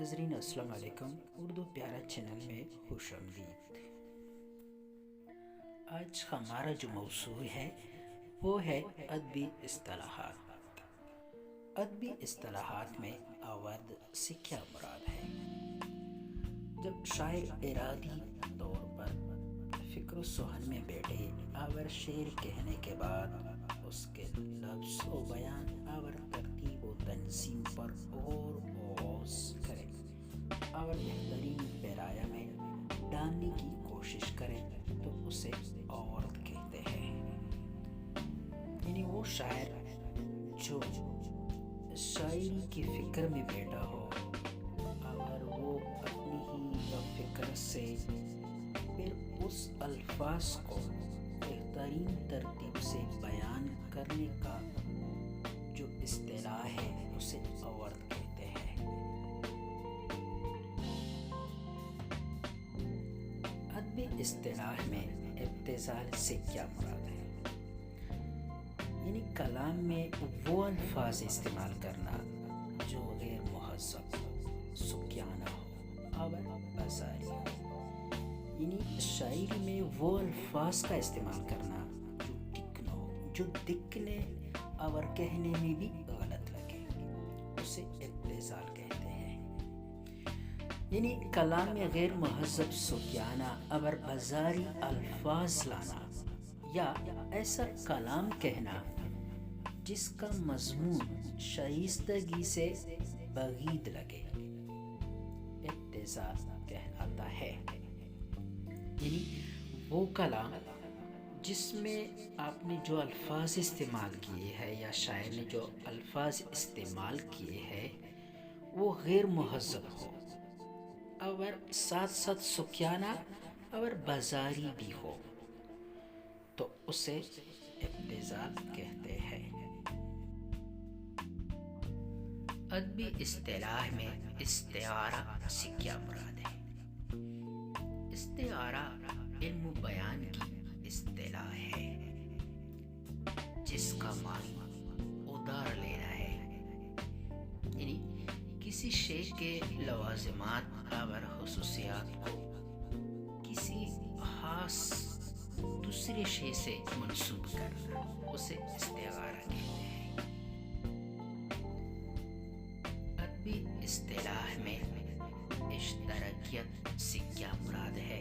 ناظرین السلام علیکم، اردو پیارا چینل میں خوش آمدید۔ آج ہمارا جو موضوع ہے وہ ہے ادبی اصطلاحات۔ ادبی اصطلاحات میں آورد سے کیا مراد ہے؟ جب شاعر ارادی طور پر فکر و سخن میں بیٹھے اور شعر کہنے کے بعد اس کے لفظ و بیان اور ترتیب و تنظیم پر غور و غوص کرے اور بہترین پیرایا میں ڈالنے کی کوشش کرے تو اسے آورد کہتے ہیں۔ یعنی وہ شاعر جو شاعری کی فکر میں بیٹھا ہو اور وہ اپنی ہی فکر سے پھر اس الفاظ کو بہترین ترتیب سے بیان کرنے کا جو اصطلاح ہے اسے آورد کہتے ہیں۔ ادبی اصطلاح میں ابتذال سے کیا مراد ہے؟ یعنی کلام میں وہ الفاظ استعمال کرنا جو غیر مہذب ہو، سکیانہ ہو اور بازاری ہو۔ یعنی شاعری میں وہ الفاظ کا استعمال کرنا جو ٹکنا ہو، جو دکھنے اور کہنے میں بھی غلط لگے، اسے ابتذال کہتے ہیں۔ یعنی کلام میں غیر مہذب، سکیانہ اور بازاری الفاظ لانا یا ایسا کلام کہنا جس کا مضمون شائستگی سے بعید لگے، ابتذال کہلاتا ہے۔ یعنی وہ کلام جس میں آپ نے جو الفاظ استعمال کیے ہیں یا شاعر نے جو الفاظ استعمال کیے ہیں وہ غیر مہذب ہو اور ساتھ ساتھ سکیانہ اور بازاری بھی ہو تو اسے ابتذال کہتے ہیں۔ ادبی اصطلاح میں استعارہ سے کیا مراد ہے؟ استعارہ علم و بیان کی اصطلاح ہے جس کا معنی ادار لینا ہے۔ یعنی کسی شے کے لوازمات اور خصوصیات کو کسی خاص دوسرے شے سے منسوب کرنا، اسے استعارہ کہتے ہیں۔ ادبی اصطلاح میں اشتراکیت سے کیا مراد ہے؟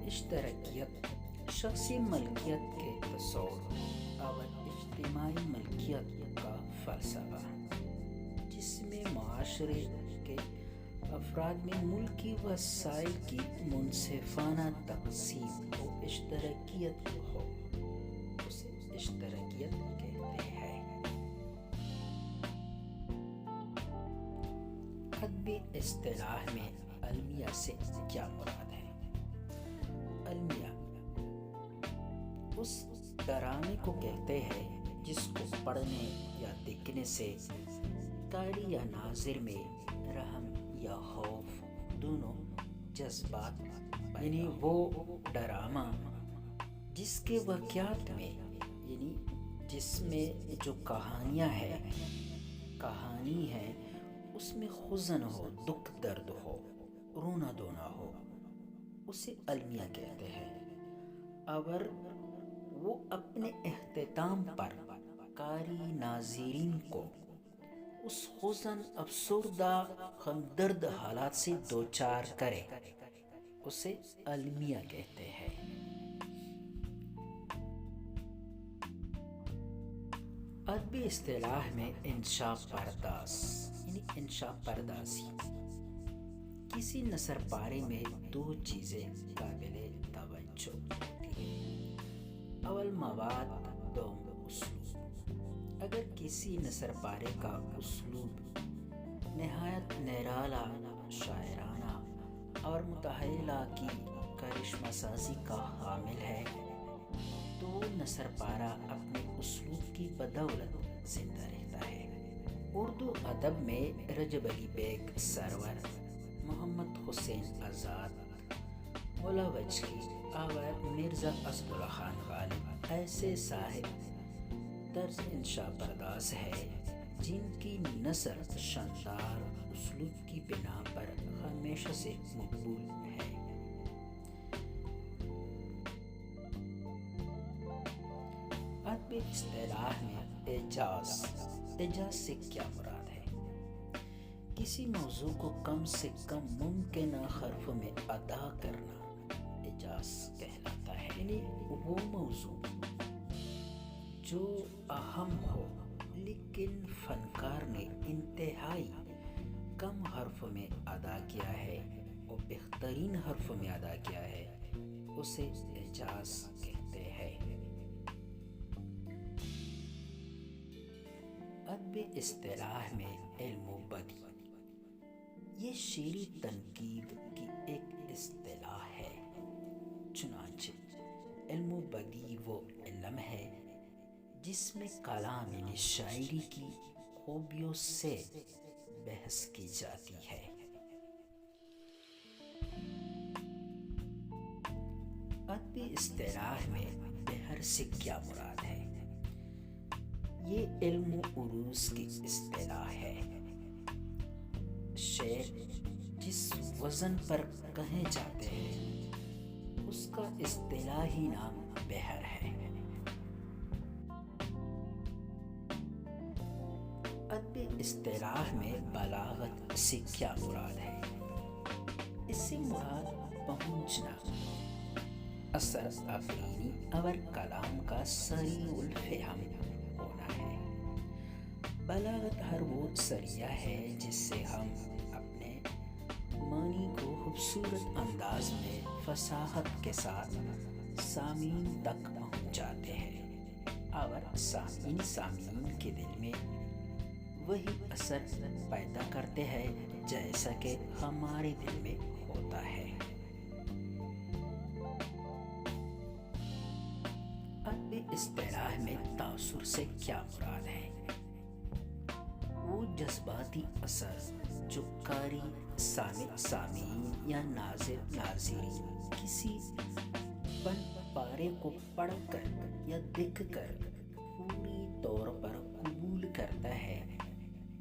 اشتراکیت شخصی ملکیت کے تصور اور اجتماعی ملکیت کا فلسفہ جس میں معاشرے کے افراد میں ملکی وسائل کی منصفانہ تقسیم و اشتراکیت ہو، اسے اشتراکیت کہتے ہیں۔ ادبی اصطلاح میں المیہ سے کیا مراد ہے؟ المیہ اس ڈرامے کو کہتے ہیں جس کو پڑھنے یا دیکھنے سے قاری یا ناظر میں رحم یا خوف دونوں جذبات، یعنی وہ ڈرامہ جس کے واقعات میں، یعنی جس میں جو کہانی ہے اس میں حزن ہو، دکھ درد ہو، رونا دھونا ہو، اسے المیہ کہتے ہیں۔ اور وہ اپنے اختتام پر قاری ناظرین کو اس حزن، افسردہ، ہمدرد حالات سے دوچار کرے، اسے المیہ کہتے ہیں۔ ادبی اصطلاح میں انشاء پرداز یعنی انشاء پردازی کسی نثر پارے میں دو چیزیں قابل توجہ ہوتی ہیں۔ اول مواد، دوم اسلوب۔ اگر کسی نثر پارے کا اسلوب نہایت نرالا، شاعرانہ اور متحلہ کی کرشمہ سازی کا حامل ہے تو وہ نثر پارہ اپنے اسلوب کی بدولت زندہ رہتا ہے۔ اردو ادب میں رجب علی بیگ سرور، محمد حسین آزاد، مولا وجہی اور مرزا اسد اللہ خان غالب ایسے صاحب طرز انشاء پرداز ہے جن کی نثر شاندار اسلوب مخلوق کی بنا پر ہمیشہ سے مقبول ہے۔ ادبی اصطلاح میں اعجاز سے کیا مراد ہے؟ کسی موضوع کو کم سے کم ممکنہ حرف میں ادا کرنا اعجاز کہلاتا ہے، یعنی وہ موضوع جو اہم ہو لیکن فنکار نے انتہائی کم حرف میں ادا کیا ہے اور بہترین حرف میں ادا کیا ہے، اسے اعجاز کہتے ہیں۔ ادبی اصطلاح میں علم و بدیع، یہ شعری تنقید کی ایک اصطلاح ہے۔ چنانچہ علم و بدیع وہ علم ہے جس میں کلام یعنی شاعری کی خوبیوں سے بحث کی جاتی ہے۔ ادبی اصطلاح میں بحر سے کیا مراد ہے؟ یہ علم و عروض کی اصطلاح ہے۔ شعر جس وزن پر کہے جاتے ہیں اس کا اصطلاحی نام بحر ہے۔ ادبی اصطلاح میں بلاغت سے کیا مراد ہے؟ اس سے مراد پہنچنا، اثر افرینی اور کلام کا صریح الفہم ہونا ہے۔ بلاغت ہر وہ ذریعہ ہے جس سے ہم اپنے معنی کو خوبصورت انداز میں فصاحت کے ساتھ سامعین تک پہنچاتے ہیں اور سامعین کے دل میں وہی اثر پیدا کرتے ہیں جیسا کہ ہمارے دل میں ہوتا ہے۔ ادبی اصطلاح میں تاثر سے کیا مراد ہے؟ وہ جذباتی اثر جو قاری، سامعین یا ناظرین کسی فن پارے کو پڑھ کر یا دیکھ کر پوری طور پر قبول کرتا ہے،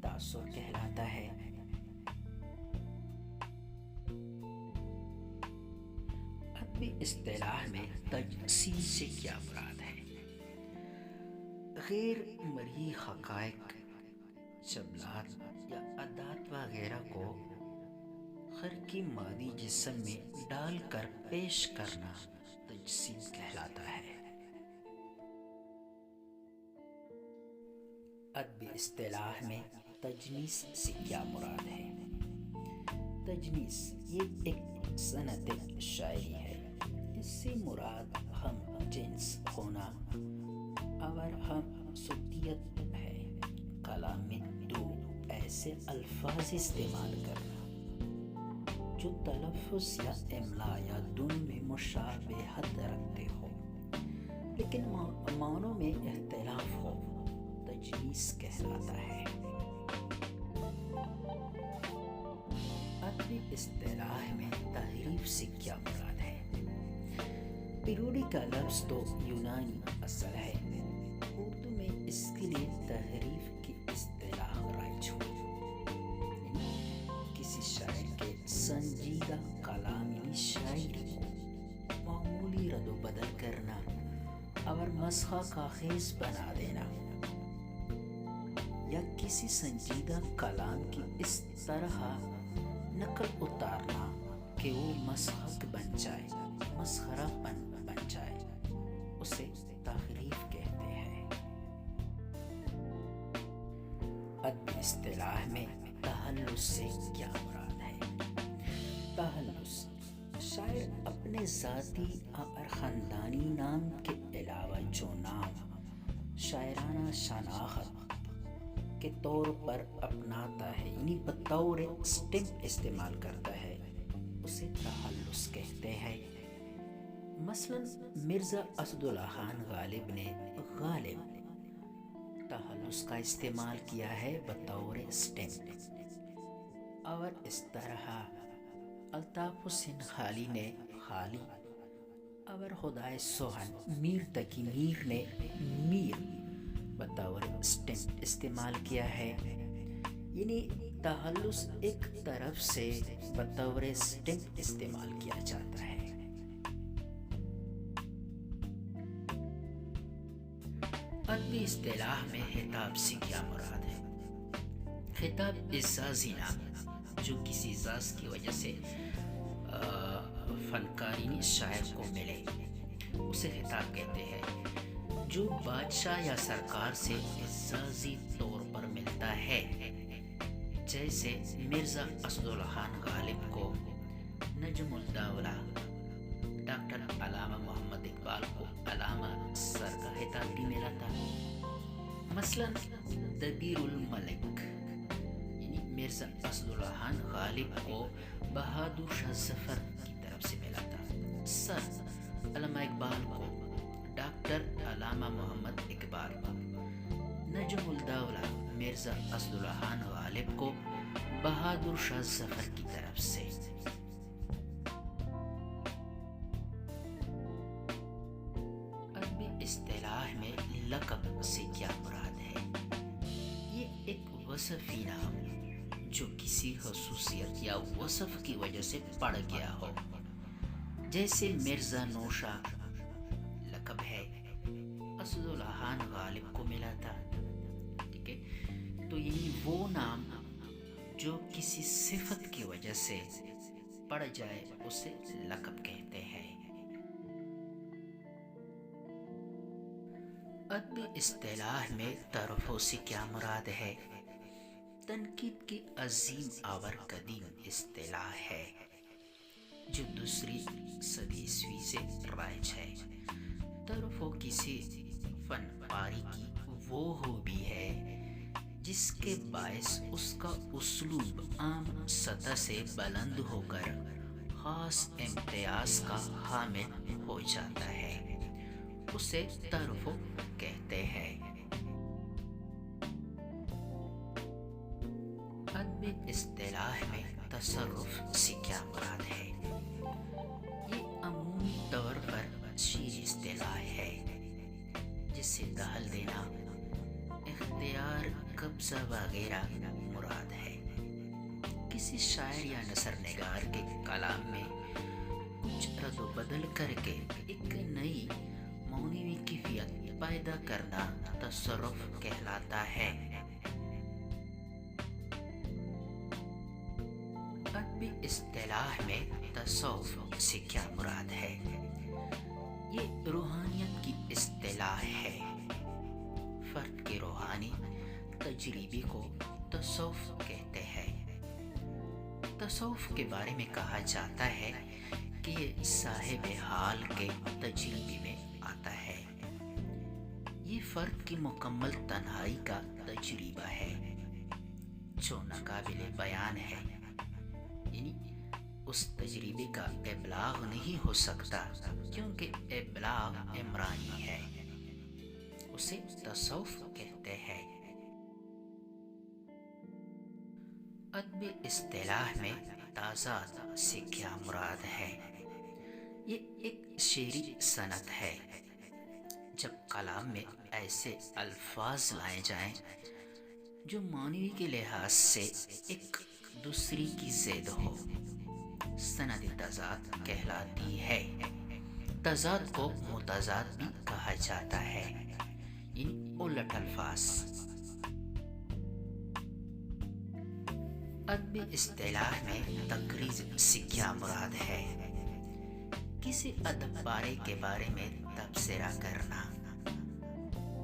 تاثر کہلاتا ہے۔ ادبی اصطلاح میں تجسیس سے کیا مراد ہے؟ غیر مرئی حقائق، جملات یا اعداد وغیرہ کو خرقی مادی جسم میں ڈال کر پیش کرنا تجسیس کہلاتا ہے۔ ادبی اصطلاح میں تجنیس سے کیا مراد ہے؟ تجنیس یہ ایک صنعت شاعری ہے۔ اس سے مراد ہم جنس ہونا اور ہم صوتیت ہے۔ کلام میں دو ایسے الفاظ استعمال کرنا جو تلفظ یا املا یا دونوں میں مشابہت رکھتے ہو لیکن معنوں میں اختلاف ہو، تجنیس کہلاتا ہے۔ ادبی اصطلاح میں تحریف سے کیا مراد ہے؟ پیروڈی کا لفظ تو یونانی اصل ہے، اردو میں اس کے لیے تحریف کی اصطلاح رائج ہوئی، یعنی کسی شاعر کے سنجیدہ کلام یعنی شاعری کو معمولی رد و بدل کرنا اور مسخہ کا خیز بنا دینا، یا کسی سنجیدہ کلام کی اس طرح نقل اتارنا کہ وہ مسخک بن جائے، مسخرہ بن جائے، اسے تحریف کہتے ہیں۔ ادبی اصطلاح میں تخلص سے کیا مراد ہے؟ تخلص شاعر اپنے ذاتی اور خاندانی نام کے علاوہ جو نام شاعرانہ شناخت کے طور پر اپناتا ہے، یعنی بطور اسٹمپ استعمال کرتا ہے، اسے تخلص کہتے ہیں۔ مثلاً مرزا اسد اللہ خان غالب نے غالب تخلص کا استعمال کیا ہے بطور اسٹمپ، اور اس طرح الطاف حسین خالی نے خالی اور خدائے سوہن میر تقی میر نے میر بطور اسٹمپ استعمال کیا ہے۔ یعنی تخلص ایک طرف سے بطور سٹمپ استعمال کیا جاتا ہے۔ ادبی اصطلاح میں خطاب سے کیا مراد ہے؟ خطاب اعزازی نام جو کسی اعزاز کی وجہ سے فنکارین شاعر کو ملے اسے خطاب کہتے ہیں۔ جو بادشاہ یا سرکار سے اعزازی طور پر ملتا ہے، جیسے مرزا اسداللہ خان غالب کو نجم الدولہ، ڈاکٹر علامہ محمد اقبال کو علامہ سر کا خطاب بھی ملا تھا۔ مثلاً دبیر الملک یعنی مرزا اسداللہ خان غالب کو بہادر شاہ ظفر کی طرف سے ملا تھا۔ سر علامہ اقبال کو ڈاکٹر علامہ محمد اقبال کو، نجم الدولہ مرزا اسداللہ خان غالب کو بہادر شاہ ظفر کی طرف سے۔ ادبی اصطلاح میں لقب سے کیا مراد ہے؟ یہ ایک وصفی نام جو کسی خصوصیت یا وصف کی وجہ سے پڑ گیا ہو، جیسے مرزا نوشا لقب ہے، اسداللہ خان غالب کو ملا تھا۔ ٹھیک ہے، تو یہی وہ نام جو کسی صفت کی وجہ سے پڑ جائے اسے لقب کہتے ہیں۔ ادبی اصطلاح میں طرفوں سے کیا مراد ہے؟ تنقید کی عظیم اور قدیم اصطلاح ہے جو دوسری صدی عیسوی سے رائج ہے۔ طرفوں کسی فن پاری کی وہ خوبی ہے جس کے باعث اس کا اسلوب عام سطح سے بلند ہو کر خاص امتیاز کا حامل ہو جاتا ہے، اسے طرفوں کہتے ہیں۔ ادبی اصطلاح میں تصرف سے کیا مراد ہے؟ یہ عمومی طور پر شعری اصطلاح ہے جس سے دخل دینا، اختیار، قبضہ وغیرہ مراد ہے۔ کسی شاعر یا نثر نگار کے کلام میں کچھ رد و بدل کر کے ایک نئی معنوی کیفیت پیدا کرنا تصرف کہلاتا ہے۔ ادبی اصطلاح میں تصوف سے کیا مراد ہے؟ یہ روحانیت کی اصطلاح ہے۔ فرد کے روحانی تجربے کو تصوف کہتے ہیں۔ تصوف کے بارے میں کہا جاتا ہے کہ یہ صاحب حال کے تجربے میں آتا ہے۔ یہ فرد کی مکمل تنہائی کا تجربہ ہے جو ناقابل بیان ہے، یعنی اس تجربے کا ابلاغ نہیں ہو سکتا کیونکہ ابلاغ عمرانی ہے، اسے تصوف کہتے ہیں۔ ادبی اصطلاح میں تضاد سے کیا مراد ہے؟ یہ ایک شعری صنعت ہے جب کلام میں ایسے الفاظ لائے جائیں جو معنوی کے لحاظ سے ایک دوسری کی ضد ہو، صنعت تضاد کہلاتی ہے۔ تضاد کو متضاد بھی کہا جاتا ہے، یعنی الٹ الفاظ۔ ادبی اصطلاح میں تقریض سے کیا مراد ہے؟ کسی ادب پارے کے بارے میں تبصرہ کرنا۔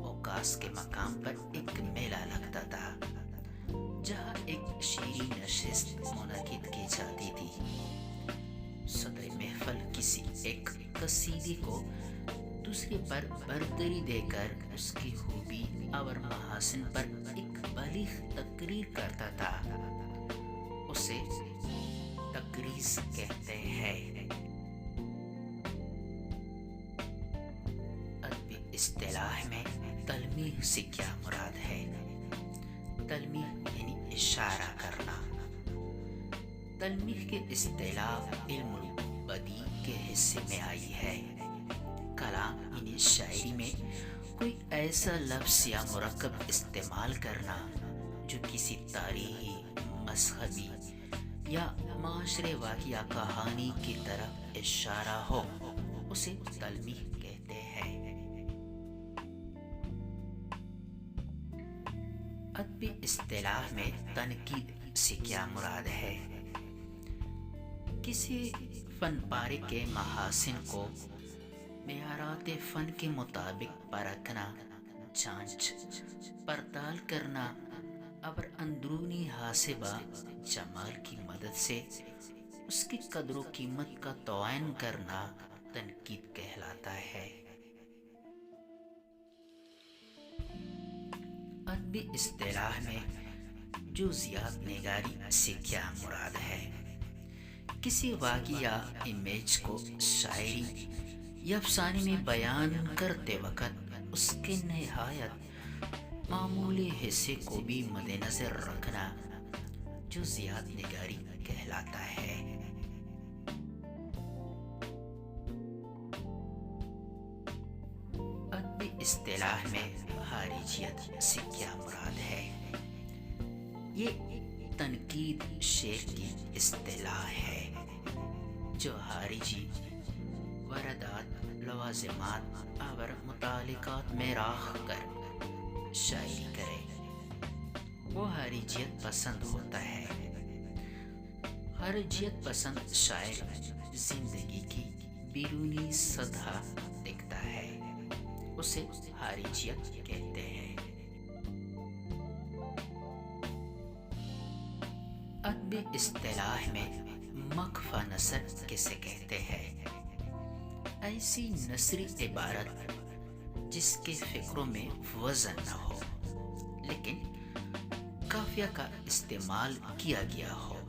اوکاس کے مقام پر ایک میلہ لگتا تھا جہاں ایک شعری نشست منعقد کی جاتی تھی۔ صدر محفل کسی ایک قصیدے کو دوسرے پر برتری دے کر اس کی خوبی اور محاسن پر ایک بلیغ تقریر کرتا تھا، اسے تقریض کہتے ہیں۔ ادبی اصطلاح میں تلمیح سے کیا مراد ہے؟ تلمیح یعنی اشارہ کرنا۔ تلمیح کی اصطلاح علم البدیع کے حصے میں آئی ہے۔ کلام یعنی شاعری میں کوئی ایسا لفظ یا مرکب استعمال کرنا جو کسی تاریخی، مذہبی یا معاشرے واقعہ کہانی کی طرف اشارہ ہو اسے تلمیح کہتے ہیں۔ ادبی اصطلاح میں تنقید سے کیا مراد ہے؟ کسی فن پارے کے محاسن کو معیارات فن کے مطابق پرکھنا، جانچ پڑتال کرنا اور اندرونی حاسبہ جمال کی مدد سے اس کی قدر و قیمت کا تعین کرنا تنقید کہلاتا ہے۔ ادبی اصطلاح میں جزئیات نگاری سے کیا مراد ہے؟ کسی واقعہ یا امیج کو شاعری یا افسانے میں بیان کرتے وقت اس کے نہایت معمولی حصے کو بھی مد نظر رکھنا جزئیات نگاری کہلاتا ہے۔ ادبی اصطلاح میں خارجیت سے کیا مراد ہے؟ یہ تنقید شعر کی اصطلاح ہے جو خارجی واردات، لوازمات اور متعلقات میں راہ کر شاعری کرے، وہ خارجیت پسند ہوتا ہے۔ خارجیت پسند شاعر زندگی کی بیرونی سطح دیکھتا ہے، اسے خارجیت کہتے ہیں۔ ادبی اصطلاح میں مخفی نثر کسے کہتے ہیں؟ ایسی نثری عبارت جس کے فقروں میں وزن نہ ہو لیکن قافیہ کا استعمال کیا گیا ہو،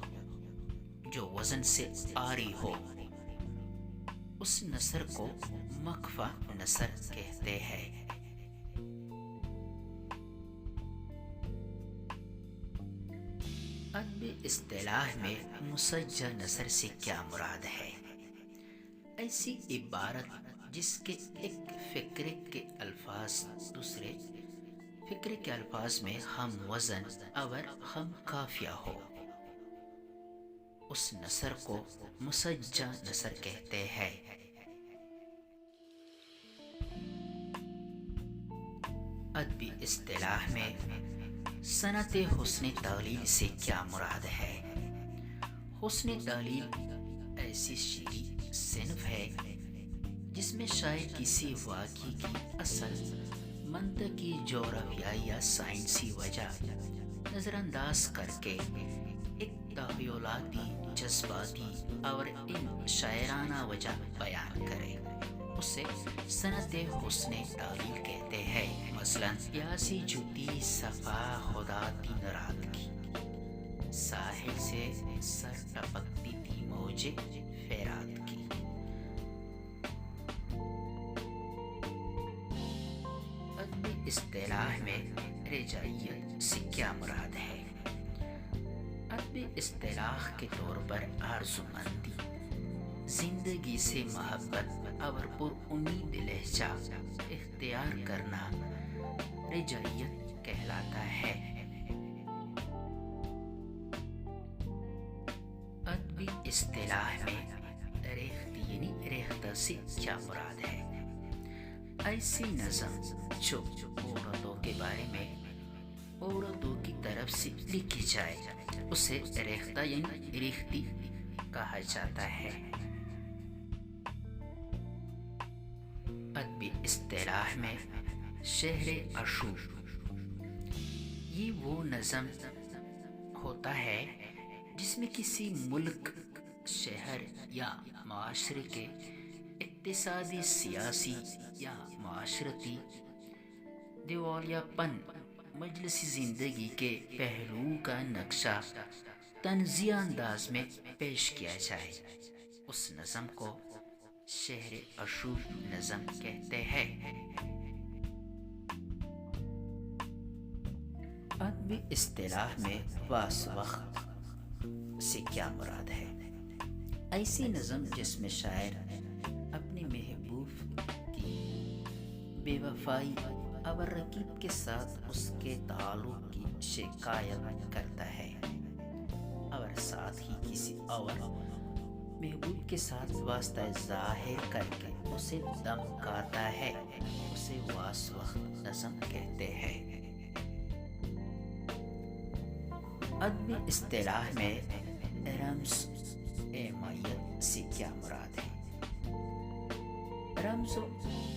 جو وزن سے عاری ہو، اس نثر کو مخفی نثر کہتے ہیں۔ ادبی اصطلاح میں مسجع نثر سے کیا مراد ہے؟ ایسی عبارت جس کے ایک فقرے کے الفاظ دوسرے فقرے کے الفاظ میں ہم وزن اور ہم قافیہ ہو، اس نثر کو مسجع نثر کہتے ہیں۔ ادبی اصطلاح میں صنعت حسن تعلیل سے کیا مراد ہے؟ حسن تعلیل ایسی شعری صنف ہے جس میں شاعر کسی واقعے کی اصل منطقی، جغرافیائی یا سائنسی وجہ نظر انداز کر کے ایک تخیلاتی، جذباتی اور ان شاعرانہ وجہ بیان کرے، اسے صنعت حسن تعلیل کہتے ہیں۔ مثلاً پیاسی جوتی صفا خدا دن رات کی، ساحل سے سر ٹپکتی تھی موجیں فرات کی۔ ادبی اصطلاح میں رجائیت سے کیا مراد ہے؟ ادبی اصطلاح کے طور پر آرزومندی، زندگی سے محبت اور پر امید لہجہ اختیار کرنا رجائیت کہلاتا ہے۔ ادبی اصطلاح میں ریختہ یعنی ریختہ سے کیا مراد ہے؟ ایسی نظم جو عورتوں کے بارے میں عورتوں کی طرف سے لکھی جائے اسے ریختہ یعنی ریختی کہا جاتا ہے۔ ادبی اصطلاح میں شعر عشوق، یہ وہ نظم ہوتا ہے جس میں کسی ملک، شہر یا معاشرے کے اقتصادی، سیاسی یا معاشرتی دیوالیاپن، مجلسی زندگی کے پہلو کا نقشہ طنزیہ انداز میں پیش کیا جائے، اس نظم کو شعر عشوق نظم کہتے ہیں۔ ادبی اصطلاح میں واس وقت سے کیا مراد ہے؟ ایسی نظم جس میں شاعر اپنی محبوب کی بے وفائی اور رقیب کے ساتھ اس کے تعلق کی کی شکایت کرتا ہے اور ساتھ ہی کسی اور محبوب کے ساتھ واسطہ ظاہر کر کے اسے دمکاتا ہے، اسے واس وقت نظم کہتے ہیں۔ ادبی اصطلاح میں رمز میت سے کیا مراد ہے؟ رمز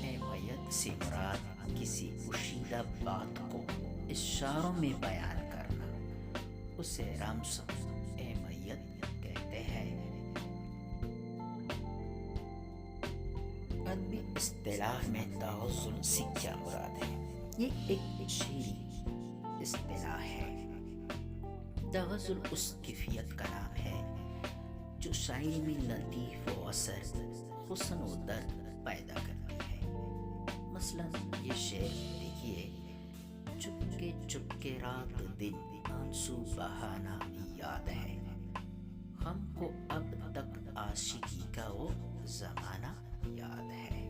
میت سے مراد کسی پوشیدہ بات کو اشاروں میں بیان کرنا، اسے رمز میت کہتے ہیں۔ ادبی اصطلاح میں تغزل سے کیا مراد ہے؟ یہ ایک شعری اصطلاح ہے۔ تغزل اس کیفیت کا نام ہے جو شاعری میں لطیف و اثر، حسن و درد پیدا کرتی ہے۔ مثلاً یہ شعر دیکھیے: چپکے چپکے رات دن آنسو بہانا یاد ہے، ہم کو اب تک عاشقی کا وہ زمانہ یاد ہے۔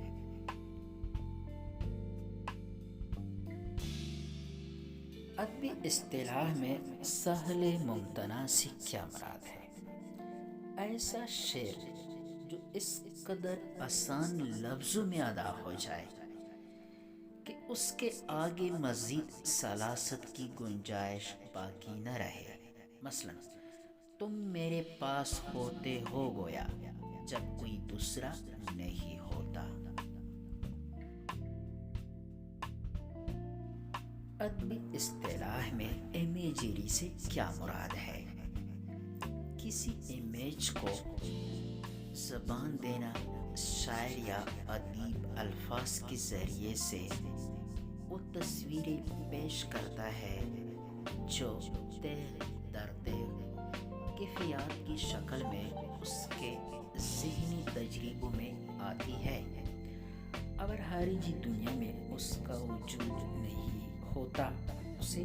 ادبی اصطلاح میں سہل ممتنع سے کیا مراد ہے؟ ایسا شعر جو اس قدر آسان لفظوں میں ادا ہو جائے کہ اس کے آگے مزید سلاست کی گنجائش باقی نہ رہے۔ مثلاً تم میرے پاس ہوتے ہو گویا جب کوئی دوسرا نہیں ہوتا۔ ادبی اصطلاح میں امیجری سے کیا مراد ہے؟ کسی امیج کو زبان دینا، شاعر یا ادیب الفاظ کے ذریعے سے وہ تصویریں پیش کرتا ہے جو تیغ در تیغ کیفیات کی شکل میں اس کے ذہنی تجربوں میں آتی ہے، اگر خارجی دنیا میں اس کا وجود نہیں ہوتا، اسے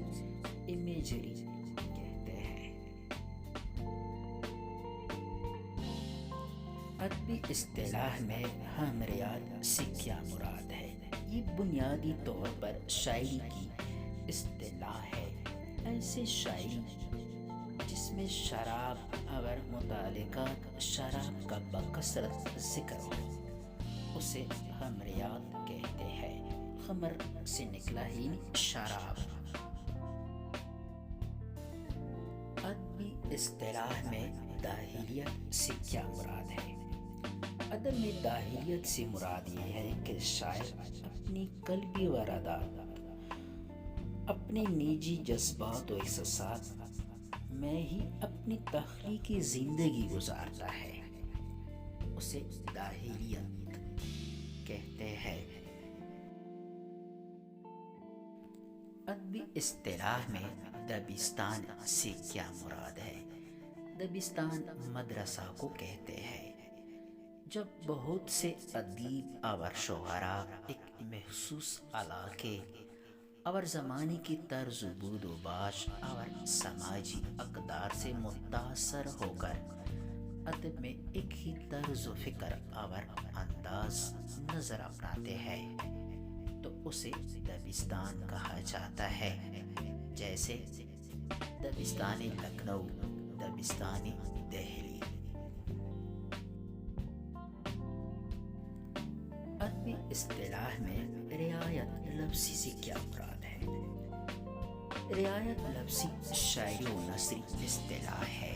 امیجری کہتے ہیں۔ ادبی اصطلاح میں ہمریاد سے کیا مراد ہے؟ یہ بنیادی طور پر شاعری کی اصطلاح ہے۔ ایسے شاعری جس میں شراب اور متعلقات شراب کا بکثرت ذکر ہو، اسے ہمریاد کہتے ہیں۔ خمر سے نکلا ہی شراب۔ ادبی اصطلاح میں داخلیت سے کیا مراد ہے؟ ادب میں داخلیت سے مراد یہ ہے کہ شاعر اپنی قلبی ارادات، اپنے نجی جذبات و احساسات میں ہی اپنی تخلیقی زندگی گزارتا ہے، اسے داخلیت کہتے ہیں۔ ادبی اصطلاح میں دبستان سے کیا مراد ہے؟ دبستان مدرسہ کو کہتے ہیں۔ جب بہت سے ادیب اور شعراء ایک مخصوص علاقے اور زمانے کی طرز بود و باش اور سماجی اقدار سے متاثر ہو کر ادب میں ایک ہی طرز و فکر اور انداز نظر اپناتے ہیں تو اسے دبستان کہا جاتا ہے، جیسے دبستان لکھنؤ، دبستان دہلی۔ ادبی اصطلاح میں رعایت لفظی سے کیا مراد ہے؟ رعایت لفظی شاعری و نثری اصطلاح ہے۔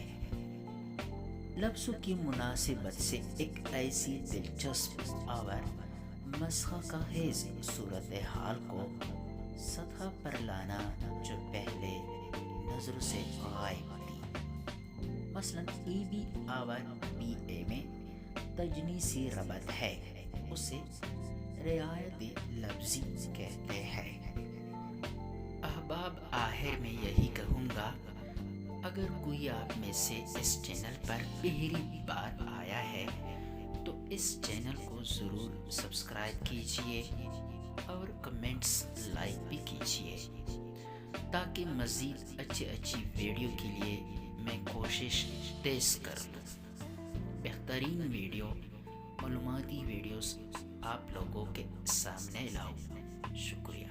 لفظوں کی مناسبت سے ایک ایسی دلچسپ اور مسخہ خیز صورتحال کو سطح پر لانا جو پہلے نظر سے غائب تھی۔ مثلاً ای بی اور بی اے میں تجنیسی ربط ہے، اسے رعایت لفظی کہتے ہیں۔ احباب، آخر میں یہی کہوں گا، اگر کوئی آپ میں سے اس چینل پر پہلی بار آیا ہے تو اس چینل کو ضرور سبسکرائب کیجئے اور کمنٹس لائک بھی کیجئے تاکہ مزید اچھی ویڈیو کے لیے میں کوشش تیز کر دوں، بہترین ویڈیو، معلوماتی ویڈیوز آپ لوگوں کے سامنے لاؤں۔ شکریہ۔